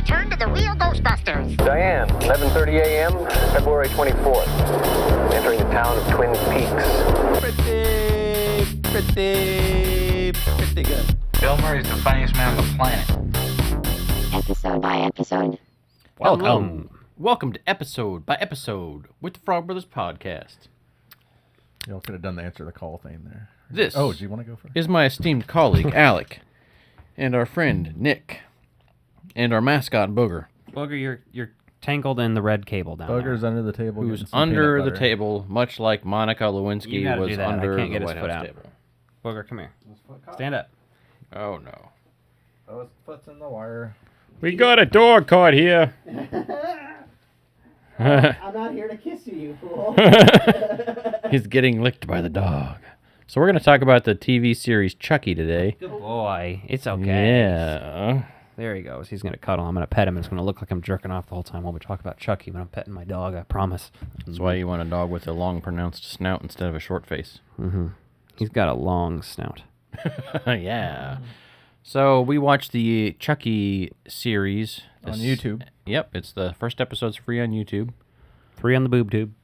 return to the real Ghostbusters. Diane, 11:30 a.m., February 24th. Entering the town of Twin Peaks. Pretty good. Bill Murray's the funniest man on the planet. Episode by episode. Welcome to Episode by Episode with the Frog Brothers Podcast. Y'all could have done the answer the call thing there. This do you want to go first? is my esteemed colleague, Alec, and our friend, Nick, and our mascot, Booger, Booger, you're tangled in the red cable down Booger's there. under the table. who's getting some under peanut the butter. table, much like Monica You Lewinsky gotta was do that. I under can't the get his White foot House out. table. Booger, come here. Stand up. Oh, no. Oh, his foot's in the wire. We got a dog caught here. I'm not here to kiss you, you fool. He's getting licked by the dog. So we're going to talk about the TV series Chucky today. Good boy. It's okay. Yeah. There he goes. He's going to cuddle. I'm going to pet him. It's going to look like I'm jerking off the whole time while we talk about Chucky, but I'm petting my dog, I promise. That's why you want a dog with a long, pronounced snout instead of a short face. Mm-hmm. He's got a long snout. Yeah. So we watched the Chucky series. On YouTube. Yep. It's the first episode's free on YouTube. Free on the boob tube.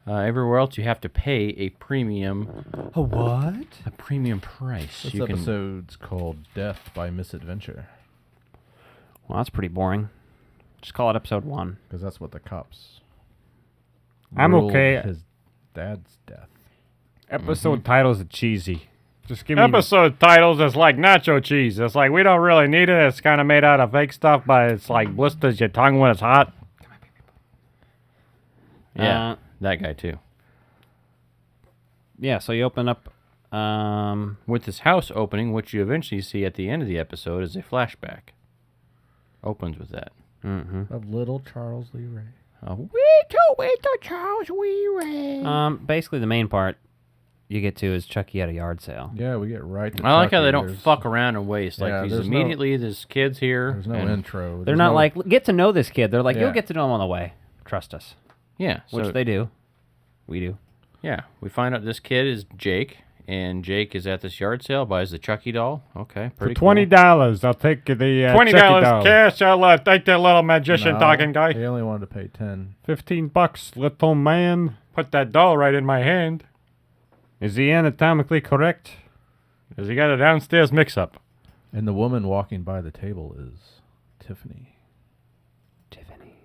Everywhere else, you have to pay a premium. A what? A premium price. This You can- episode's called Death by Misadventure. Well, that's pretty boring. Just call it episode 1. Because that's what the cops I'm ruled okay. his dad's death. Episode titles are cheesy. Just give me Episode titles is like nacho cheese. It's like we don't really need it. It's kind of made out of fake stuff, but it's like blisters your tongue when it's hot. Yeah. That guy, too. Yeah, so you open up... With this house opening, which you eventually see at the end of the episode, is a flashback. Opens with that. Mm-hmm. Of little Charles Lee Ray. Charles Lee Ray. Basically, the main part you get to is Chucky at a yard sale. Yeah, we get right to I like how Chucky. they don't There's- fuck around and waste. Like, Yeah, he's there's immediately, there's kids here. There's no and- intro. They're There's not no- like, get to know this kid. They're like, Yeah. you'll get to know him on the way. Trust us. Yeah. Which so- they do. We do. Yeah. We find out this kid is Jake, and Jake is at this yard sale, buys the Chucky doll. Okay. for Pretty $20. I'll take the $20 Chucky doll. cash. I'll take that little magician No, talking guy. He only wanted to pay 10. $15, little man. Put that doll right in my hand. Is he anatomically correct? Cause he got a downstairs mix-up. And the woman walking by the table is Tiffany, Tiffany.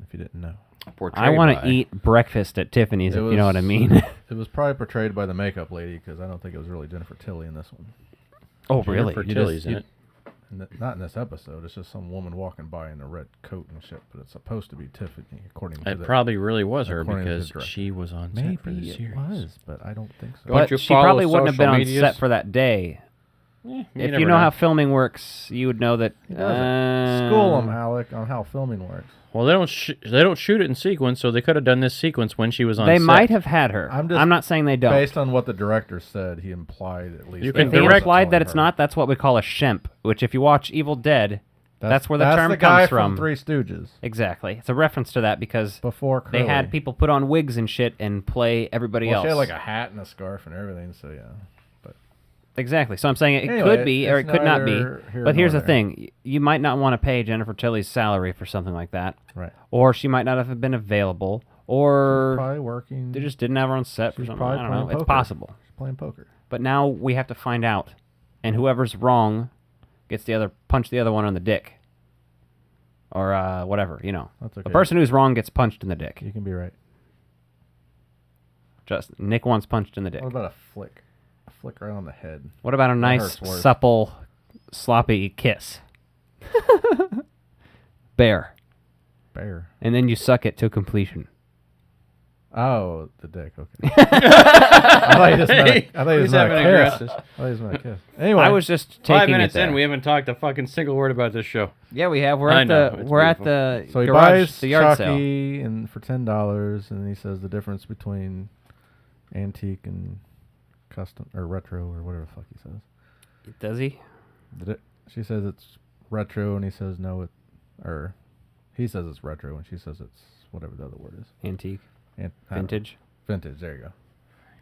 if you didn't know. Portrayed I want by- to eat breakfast at Tiffany's, It if you know was- what I mean. It was probably portrayed by the makeup lady, because I don't think it was really Jennifer Tilly in this one. Oh, really? Jennifer You Tilly's just- in you- it. Not in this episode. It's just some woman walking by in a red coat and shit, but it's supposed to be Tiffany, according to It the... probably really was her according to the because director. she was on set for the Maybe it series. was, but I don't think so. Don't But you she follow probably wouldn't have been social on medias? set for that day. If never you know how filming works, you would know that. School them, Alec, on how filming works. Well, they don't shoot it in sequence, so they could have done this sequence when she was on They set. might have had her. I'm I'm, just not saying they don't. Based on what the director said, he implied at least. You that can If it he was implied that on it's her. not, that's what we call a shemp. Which, if you watch Evil Dead, that's where the term the guy comes from. Three Stooges. Exactly. It's a reference to that because Before they Curly. had people put on wigs and shit and play everybody Well, else. she had like a hat and a scarf and everything, so yeah. Exactly. So I'm saying it Anyway, could be or it it's could not be. neither here But here's nor the there. thing: you might not want to pay Jennifer Tilly's salary for something like that, Right. or she might not have been available, or Probably working. they just didn't have her on set for She's something. probably I don't know. playing It's poker. possible. She's playing poker. But now we have to find out, and whoever's wrong gets the other punch the other one on the dick, or whatever. You know, That's okay. the person who's wrong gets punched in the dick. You can be right. Just Nick wants punched in the dick. What about a flick? A flick right on the head. What about a nice, hurts worse. supple, sloppy kiss? Bear. Bear. And then you suck it to completion. Oh, the dick. Okay. I thought you just meant. I thought you He's just meant having a a kiss. crisis. I thought you just meant a kiss. Anyway, I was just taking 5 minutes it there. in, we haven't talked a fucking single word about this show. Yeah, we have. We're I at know, the it's we're at beautiful. the so he garage, buys the yard sale. Chucky and for $10, and he says the difference between antique and custom or retro or whatever the fuck he says. Does he? She says it's retro, and he says no, or he says it's retro, and she says it's whatever the other word is. Antique, I don't know. vintage. Vintage. There you go.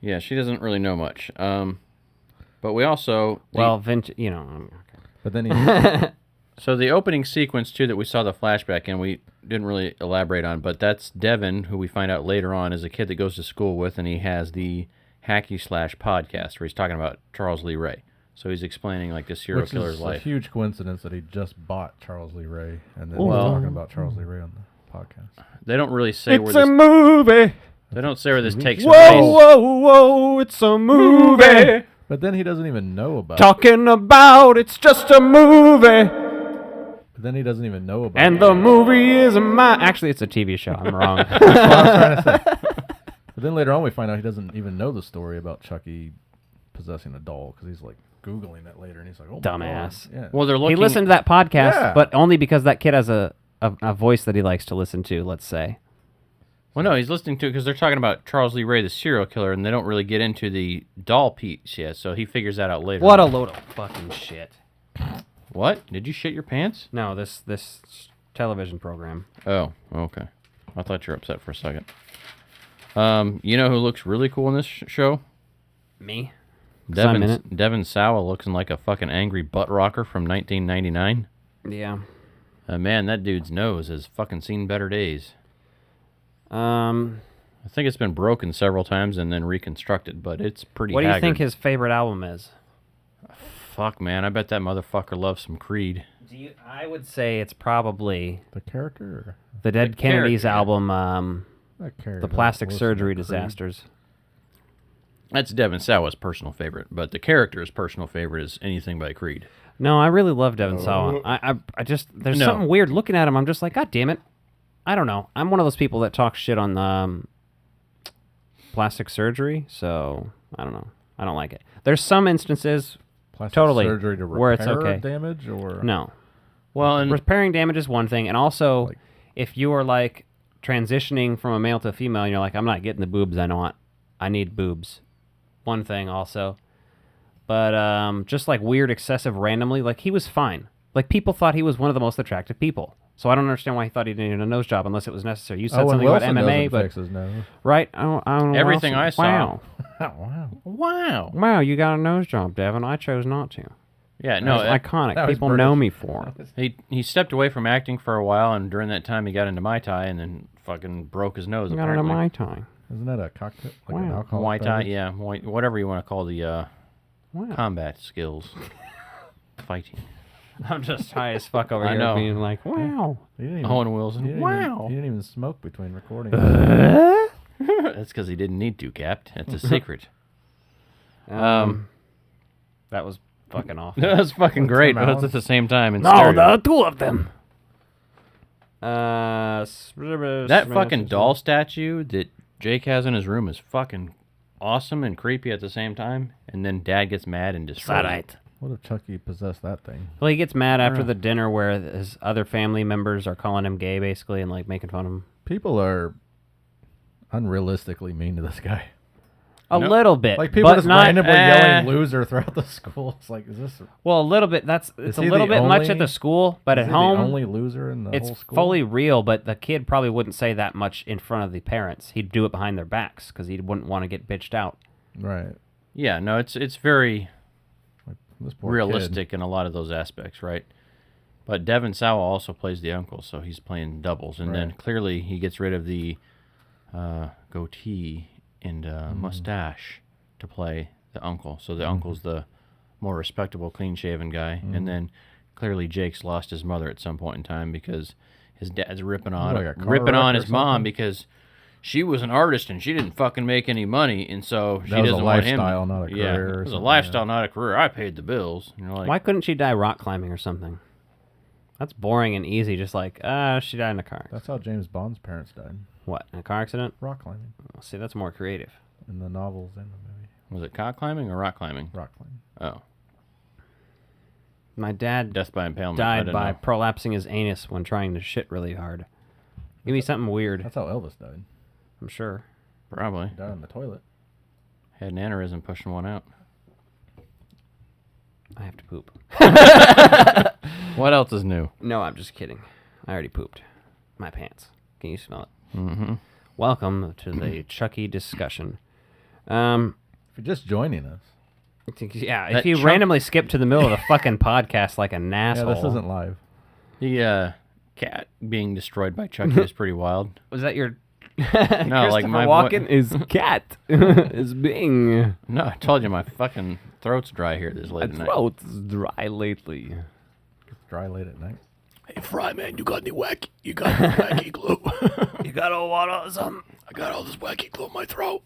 Yeah, she doesn't really know much. But we also... Well, vintage. You know. But then he, So the opening sequence, too, that we saw the flashback in, we didn't really elaborate on, but that's Devin, who we find out later on is a kid that goes to school with, and he has the Hacky Slash podcast where he's talking about Charles Lee Ray. So he's explaining, like, the serial killer's life. It's a huge coincidence that he just bought Charles Lee Ray, and then he's talking about Charles Lee Ray on the podcast. They don't really say where It's this... a movie. They don't say where this takes Whoa, place. whoa, whoa! It's a movie. But then he doesn't even know about Talking about it's just a movie, But then he doesn't even know about and the movie is Actually, it's a TV show. I'm wrong. That's what I was trying to say. But then later on we find out he doesn't even know the story about Chucky possessing a doll because he's like Googling it later and he's like, oh, Dumbass. My God. Yeah. Well, they're looking... He listened to that podcast, Yeah. but only because that kid has a voice that he likes to listen to, let's say. Well, no, he's listening to it because they're talking about Charles Lee Ray, the serial killer, and they don't really get into the doll piece yet, so he figures that out later. What a load of fucking shit. What? Did you shit your pants? No, this television program. Oh, okay. I thought you were upset for a second. You know who looks really cool in this show? Me? 'Cause I'm in it. Devin Sawa looking like a fucking angry butt rocker from 1999. Yeah. Man, that dude's nose has fucking seen better days. I think it's been broken several times and then reconstructed, but it's pretty What do you haggard. think his favorite album is? Fuck, man, I bet that motherfucker loves some Creed. I would say it's probably The character? Or the Dead The Kennedys character. album, that character The Plastic listen to Surgery Creed. Disasters. That's Devin Sawa's personal favorite, but the character's personal favorite is anything by Creed. No, I really love Devin Sawa. I just there's No. something weird looking at him. I'm just like, God damn it. I don't know. I'm one of those people that talk shit on plastic surgery, so I don't know. I don't like it. There's some instances Plastic totally surgery to repair where it's okay. damage or No. Well, and Repairing damage is one thing, and also Like- if you are like transitioning from a male to a female and you're like, I'm not getting the boobs I want. I need boobs. One thing also. But just like weird, excessive, randomly, like he was fine. Like people thought he was one of the most attractive people. So I don't understand why he thought he needed a nose job unless it was necessary. You said Owen something Wilson about MMA, doesn't but fix his nose. right? I don't know. Everything Wilson. I saw- Wow, Wow. wow. wow, you got a nose job, Devin. I chose not to. Yeah, no, That's iconic. that was People know British. me for it. he stepped away from acting for a while, and during that time he got into Mai Tai and then fucking broke his nose, I got it apparently. on my time. Isn't that a cocktail? Like an Wow. alcoholic Muay Thai, beverage? yeah, whatever you want to call the Wow. combat skills. Fighting. I'm just high as fuck over I here know. being like, wow. He didn't even, Owen he Wilson, didn't wow. Even, he didn't even smoke between recordings. That's because he didn't need to, Cap. That's a secret. That was fucking awful. That's fucking great, but it's Allen? at the same time in No, stereo. the two of them. That fucking doll statue that Jake has in his room is fucking awesome and creepy at the same time. And then Dad gets mad and destroys it. What if Chucky possessed that thing? Well, he gets mad after the dinner where his other family members are calling him gay, basically, and like making fun of him. People are unrealistically mean to this guy. A little bit, Like people but just not. randomly yelling "loser" throughout the school. It's like, is this? Well, a little bit. It's Is a he little the bit much at only- the school, but is at he home, the only loser in the it's whole school. fully real. But the kid probably wouldn't say that much in front of the parents. He'd do it behind their backs because he wouldn't want to get bitched out. Right. Yeah, no, it's very This poor realistic in a lot of those aspects, right? But Devin Sawa also plays the uncle, so he's playing doubles. And then Right. clearly he gets rid of the goatee and mustache to play the uncle. So the uncle's the more respectable, clean-shaven guy. And then clearly Jake's lost his mother at some point in time because his dad's ripping on Like a car wreck on or his mom something? because she was an artist and she didn't fucking make any money, and so she That was a doesn't want him. lifestyle, not a Yeah, career or it was a something, lifestyle, not a career. I paid the bills. You know, like, Why couldn't she die rock climbing or something? That's boring and easy. Just like, she died in a car. That's how James Bond's parents died. What, in a car accident? Rock climbing. Oh, see, that's more creative. In the novels and the movie. was it cock climbing or rock climbing? Rock climbing. Oh, My dad death by impalement. I died didn't by know. prolapsing his anus when trying to shit really hard. Give me something weird. That's how Elvis died. I'm sure. Probably He died in the toilet. had an aneurysm pushing one out. I have to poop. What else is new? No, I'm just kidding. I already pooped. My pants. Can you smell it? Mm-hmm. Welcome to the Chucky discussion. If you're just joining us. Yeah, That if you Chuck- randomly skip to the middle of the fucking podcast like a Yeah, asshole. this isn't live. The cat being destroyed by Chucky is pretty wild. Was that your... No, like my Walken is cat is being... No, I told you my fucking throat's dry here this late My at night. throat's dry lately. It's dry late at night. Hey, Fry Man, you got any wacky? You got any wacky glue? You got a lot of something? I got all this wacky glue in my throat.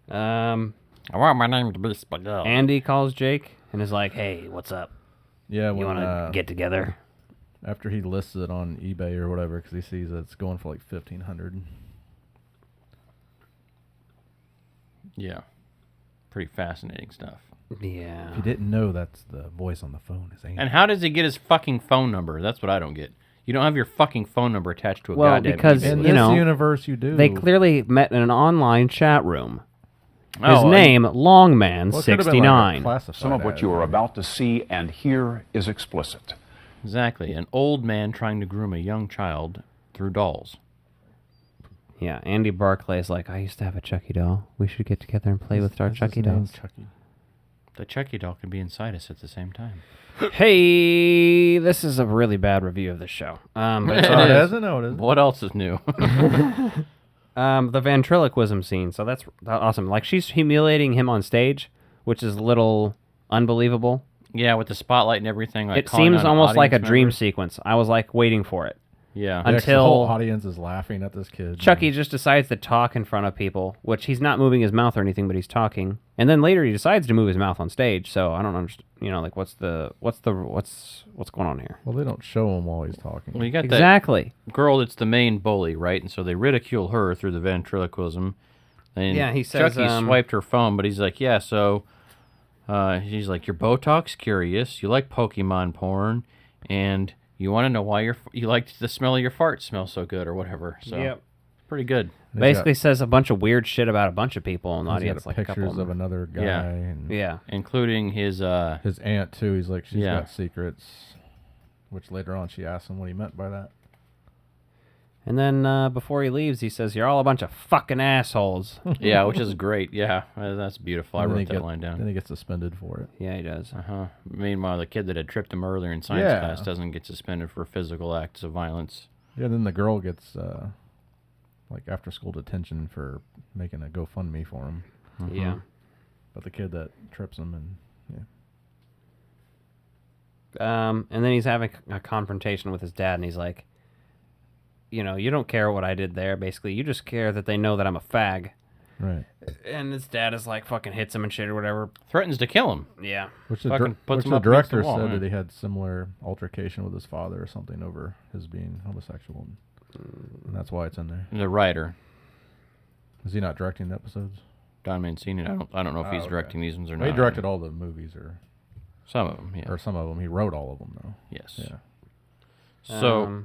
Um, I want my name to be Spaghetti. Andy calls Jake and is like, "Hey, what's up? Yeah, You when want to get together?" after he lists it on eBay or whatever, because he sees that it's going for like $1,500. Yeah, pretty fascinating stuff. Yeah. If you didn't know, that's the voice on the phone. Is Andy. And how does he get his fucking phone number? That's what I don't get. You don't have your fucking phone number attached to a Well, goddamn because, eBay In list. you this know, universe, you do. They clearly met in an online chat room. His Oh, name, Well, it could've been like a Longman69. classified Some of what ad, you are right? about to see and hear is explicit. Exactly. An old man trying to groom a young child through dolls. Yeah, Andy Barclay's like, "I used to have a Chucky doll. We should get together and play with our His Chucky name's dolls." Chucky. The Chucky doll can be inside us at the same time. Hey, this is a really bad review of the show. But it's It Oh, it is. isn't? No, it isn't. What else is new? the ventriloquism scene. So that's awesome. Like, she's humiliating him on stage, which is a little unbelievable. Yeah, with the spotlight and everything. Like It calling seems on almost like a audience dream members. sequence. I was like waiting for it. Yeah. Yeah, 'cause the Until whole audience is laughing at this kid. Chucky just decides to talk in front of people, which he's not moving his mouth or anything, but he's talking. And then later he decides to move his mouth on stage. So I don't understand. You know, like what's going on here? Well, they don't show him while he's talking. Well, you got Exactly. that girl that's the main bully, right? And so they ridicule her through the ventriloquism. And Yeah, he says, Chucky swiped her phone, but he's like, yeah, so he's like, you're Botox curious, you like Pokemon porn, and you want to know why you like the smell of your farts smell so good or whatever. So Yep. pretty good. And he's Basically got- says a bunch of weird shit about a bunch of people in the he's audience, got like a couple pictures of them. another guy. Yeah. And Yeah. Including his his aunt too. He's like, she's Yeah. got secrets, which later on she asks him what he meant by that. And then before he leaves, he says, "You're all a bunch of fucking assholes." yeah, which is great. Yeah, that's beautiful. I And then wrote he that line Then down. he gets suspended for it. Yeah, he does. Uh-huh. Meanwhile, the kid that had tripped him earlier in science Yeah. class doesn't get suspended for physical acts of violence. Yeah, then the girl gets like after school detention for making a GoFundMe for him. Yeah. But the kid that trips him and And then he's having a confrontation with his dad, and he's like, "You know, you don't care what I did there. Basically, you just care that they know that I'm a fag." right. And his dad is like, fucking hits him and shit or whatever. Threatens to kill him. Yeah. Which the, Fucking puts which him the up against the director wall, said yeah. that he had similar altercation with his father or something over his being homosexual, and that's why it's in there. The writer, Is he not directing the episodes? Don Mancini. I don't know if he's okay. directing these ones or Well, not. he directed all the movies, or some of them. Yeah. some of them. He wrote all of them though. Yes. Yeah, So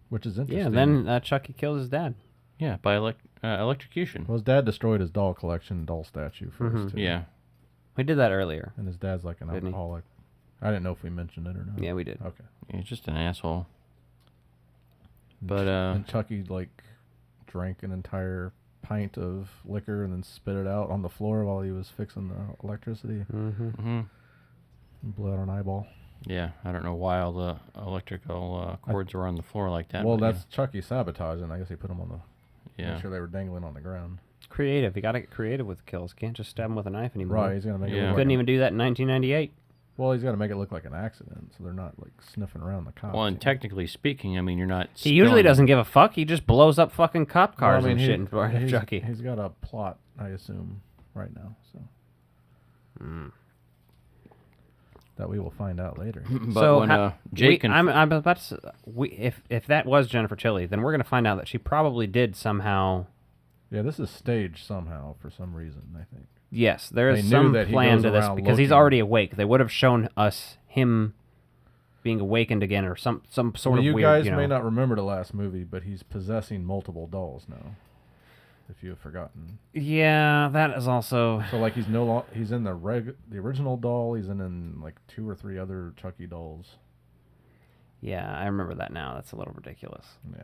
which is interesting. yeah, then Chucky kills his dad. yeah, by electrocution. well, his dad destroyed his doll collection, doll statue 1st too. Yeah. We did that earlier. And his dad's like an Didn't he? alcoholic. I didn't know if we mentioned it or not. Yeah, we did. Okay. He's just an asshole. And But and Chucky like drank an entire pint of liquor and then spit it out on the floor while he was fixing the electricity. mhm. And blew out an eyeball. Yeah, I don't know why all the electrical cords were on the floor like that. Well, but that's Chucky sabotaging. I guess he put them on the. yeah. Make sure they were dangling on the ground. Creative. You got to get creative with kills. Can't just stab him with a knife anymore. Right. He's gonna make it. Yeah. Look Couldn't like even do that in 1998. Well, he's got to make it look like an accident, so they're not like sniffing around the cops. Well, and you know? technically speaking, I mean, you're not. He usually spilling- doesn't give a fuck. He just blows up fucking cop Well, cars and shit in front of he's- Chucky. He's got a plot, I assume, right now. So that we will find out later. But So when ha- Jake we, and I'm about to. If that was Jennifer Tilly, then we're gonna find out that she probably did somehow. Yeah, this is staged somehow for some reason. I think. Yes, there They is knew some that he plan goes to this around because he's looking. already awake. They would have shown us him being awakened again, or some sort Well, of you weird. guys you know. may not remember the last movie, but he's possessing multiple dolls now. If you have forgotten. Yeah, that is also. So like he's he's in the original doll. He's in like 2 or 3 other Chucky dolls. Yeah, I remember that now. That's a little ridiculous. Yeah.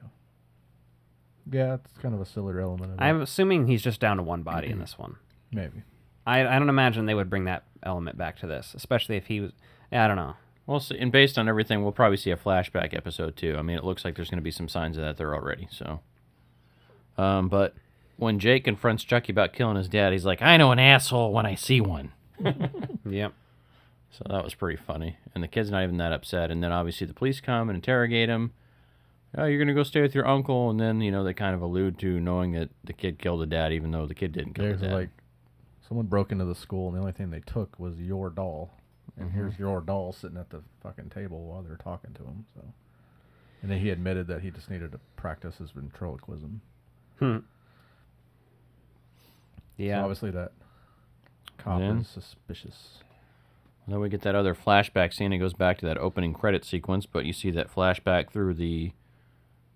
Yeah, it's kind of a silly element of it. I'm assuming he's just down to one body in this one. Maybe. I don't imagine they would bring that element back to this, especially if he was. Yeah, I don't know. We'll see. And based on everything, we'll probably see a flashback episode too. I mean, it looks like there's going to be some signs of that there already. So, but when Jake confronts Chucky about killing his dad, he's like, "I know an asshole when I see one." Yep. So that was pretty funny. And the kid's not even that upset. And then obviously the police come and interrogate him. Oh, you're going to go stay with your uncle. And then, they kind of allude to knowing that the kid killed the dad, even though the kid didn't kill the dad. Like, someone broke into the school, and the only thing they took was your doll. And here's your doll sitting at the fucking table while they're talking to him. So, and then he admitted that he just needed to practice his ventriloquism. Yeah. So obviously that cop is suspicious. Then we get that other flashback scene. It goes back to that opening credit sequence, but you see that flashback through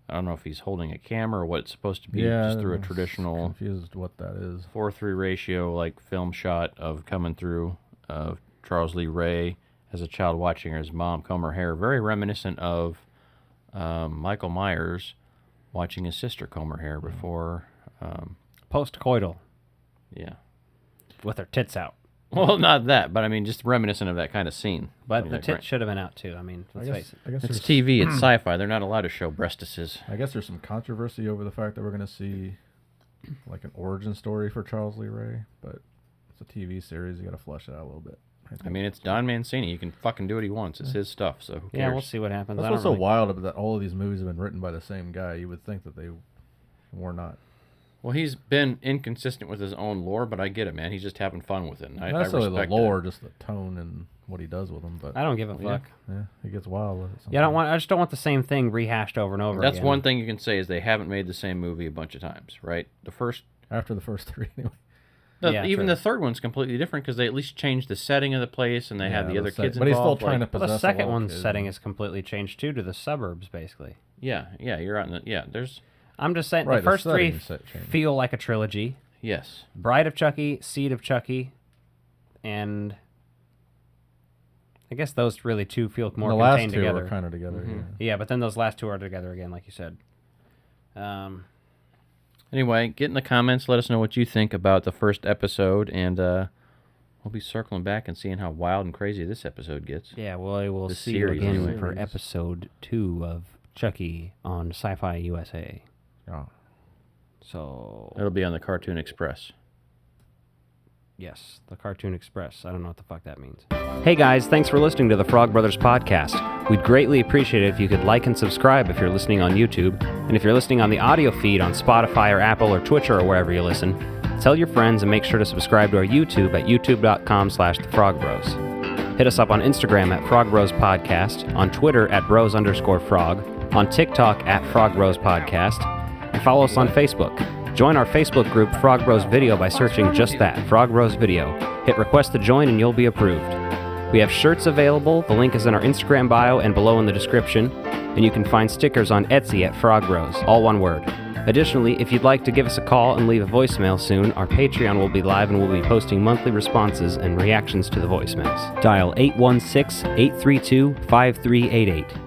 I don't know if he's holding a camera or what it's supposed to be, just through a traditional confused what that is. 4:3 ratio, like film shot of coming through of Charles Lee Ray as a child watching his mom comb her hair. Very reminiscent of Michael Myers watching his sister comb her hair before. Post-coital. Yeah. With her tits out. Well, not that, but I mean, just reminiscent of that kind of scene. But the tits should have been out too. I mean, let's face it. I guess it's TV, it's sci-fi. They're not allowed to show breastises. I guess there's some controversy over the fact that we're going to see like an origin story for Charles Lee Ray, but it's a TV series. You got to flesh it out a little bit. I mean, it's Don Mancini. He can fucking do what he wants. It's his stuff, so who cares? Yeah, we'll see what happens. That's what's so wild about that all of these movies have been written by the same guy. You would think that they were not. Well, he's been inconsistent with his own lore, but I get it, man. He's just having fun with it. And Not I necessarily respect the lore, that. just the tone and what he does with them. But I don't give a fuck. Yeah, he gets wild with it. Yeah, I just don't want the same thing rehashed over and over That's again. one thing you can say is they haven't made the same movie a bunch of times, right? After the first three, anyway. Even the third one's completely different because they at least changed the setting of the place and they had the other kids involved. But he's still trying to possess the second one's kid. setting is completely changed too, to the suburbs, basically. Yeah, you're out in there's... I'm just saying, Right, the first three setting feel like a trilogy. Yes. Bride of Chucky, Seed of Chucky, and I guess those really two feel more contained together. The last two are kind of together, Yeah, but then those last two are together again, like you said. Anyway, get in the comments. Let us know what you think about the first episode, and we'll be circling back and seeing how wild and crazy this episode gets. Yeah, well, we'll This see you series, again anyway. for episode 2 of Chucky on Sci-Fi USA. Yeah. So It'll be on the Cartoon Express. yes, the Cartoon Express. I don't know what the fuck that means. Hey guys, thanks for listening to the Frog Brothers podcast. We'd greatly appreciate it if you could like and subscribe if you're listening on YouTube. And if you're listening on the audio feed on Spotify or Apple or Twitcher or wherever you listen, tell your friends and make sure to subscribe to our YouTube at youtube.com/thefrogbros. Hit us up on Instagram at Frog Bros Podcast, on Twitter at bros_frog, on TikTok at Frog Bros Podcast, and follow us on Facebook. Join our Facebook group Frog Bros Video by searching just that, Frog Bros Video. Hit request to join and you'll be approved. We have shirts available. The link is in our Instagram bio and below in the description. And you can find stickers on Etsy at Frog Bros, all one word. Additionally, if you'd like to give us a call and leave a voicemail soon, our Patreon will be live and we'll be posting monthly responses and reactions to the voicemails. Dial 816-832-5388.